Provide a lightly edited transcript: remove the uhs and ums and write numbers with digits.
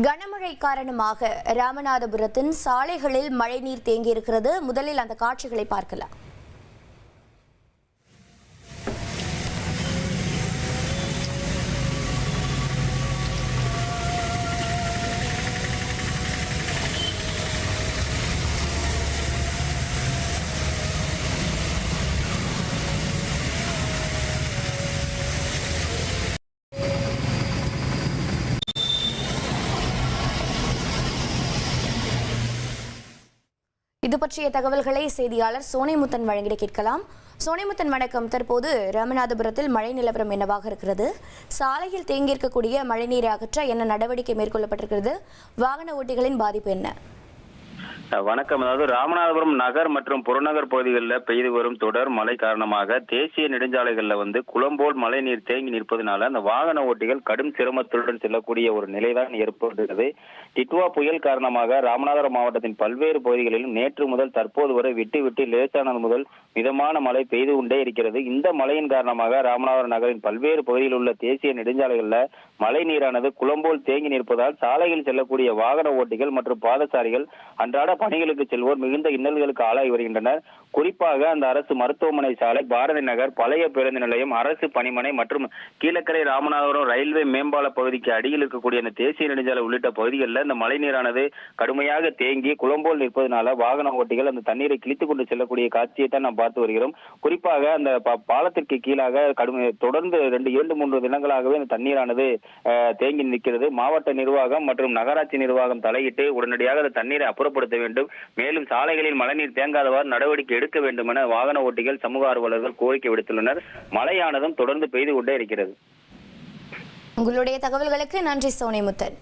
கனமழை காரணமாக ராமநாதபுரத்தின் சாலைகளில் மழைநீர் தேங்கியிருக்கிறது. முதலில் அந்த காட்சிகளை பார்க்கலாம். இது பற்றிய தகவல்களை செய்தியாளர் சோனைமுத்தன் வழங்கிட கேட்கலாம். சோனைமுத்தன் வணக்கம். தற்போது ராமநாதபுரத்தில் மழை நிலவரம் என்னவாக இருக்கிறது? சாலையில் தேங்கியிருக்கக்கூடிய மழைநீரை அகற்ற என்ன நடவடிக்கை மேற்கொள்ளப்பட்டிருக்கிறது? வாகன ஓட்டிகளின் பாதிப்பு என்ன? வணக்கம். அதாவது ராமநாதபுரம் நகர் மற்றும் புறநகர் பகுதிகளில் பெய்து வரும் தொடர் மழை காரணமாக தேசிய நெடுஞ்சாலைகளில் குளம்போல் மழை நீர் தேங்கி நிற்பதனால அந்த வாகன ஓட்டிகள் கடும் சிரமத்துடன் செல்லக்கூடிய ஒரு நிலைதான் ஏற்பட்டுள்ளது. டிட்வா புயல் காரணமாக ராமநாதபுரம் மாவட்டத்தின் பல்வேறு பகுதிகளிலும் நேற்று முதல் தற்போது வரை விட்டு விட்டு லேசானது முதல் மிதமான மழை பெய்து கொண்டே இருக்கிறது. இந்த மழையின் காரணமாக ராமநாதபுரம் நகரின் பல்வேறு பகுதியில் உள்ள தேசிய நெடுஞ்சாலைகளில் மழை நீரானது குளம்போல் தேங்கி நிற்பதால் சாலையில் செல்லக்கூடிய வாகன ஓட்டிகள் மற்றும் பாதசாரிகள் அன்றாட பணிகளுக்கு செல்வோர் மிகுந்த இன்னல்களுக்கு ஆளாகி வருகின்றனர். குறிப்பாக அந்த அரசு மருத்துவமனை சாலை, பாரதி நகர், பழைய பேருந்து நிலையம், அரசு பணிமனை மற்றும் கீழக்கரை ராமநாதபுரம் ரயில்வே மேம்பால பகுதிக்கு அடியில் இருக்கக்கூடிய அந்த தேசிய நெடுஞ்சாலை உள்ளிட்ட பகுதிகளில் இந்த மழை நீரானது கடுமையாக தேங்கி குளம்போல் நிற்பதனால வாகன ஓட்டிகள் அந்த தண்ணீரை கிழித்துக் கொண்டு செல்லக்கூடிய காட்சியை தான் நாம் பார்த்து வருகிறோம். குறிப்பாக அந்த பாலத்திற்கு கீழாக தொடர்ந்து 2-3 தினங்களாகவே அந்த தண்ணீரானது தேங்கி நிற்கிறது. மாவட்ட நிர்வாகம் மற்றும் நகராட்சி நிர்வாகம் தலையிட்டு உடனடியாக அந்த தண்ணீரை அப்புறப்படுத்த வேண்டும். மேலும் சாலைகளில் மழைநீர் தேங்காதவாறு நடவடிக்கை எடுக்க வேண்டும் என வாகன ஓட்டிகள், சமூக ஆர்வலர்கள் கோரிக்கை விடுத்துள்ளனர். மழையானதும் தொடர்ந்து பெய்து கொண்டே இருக்கிறது. உங்களுடைய தகவல்களுக்கு நன்றி சோனைமுத்தன்.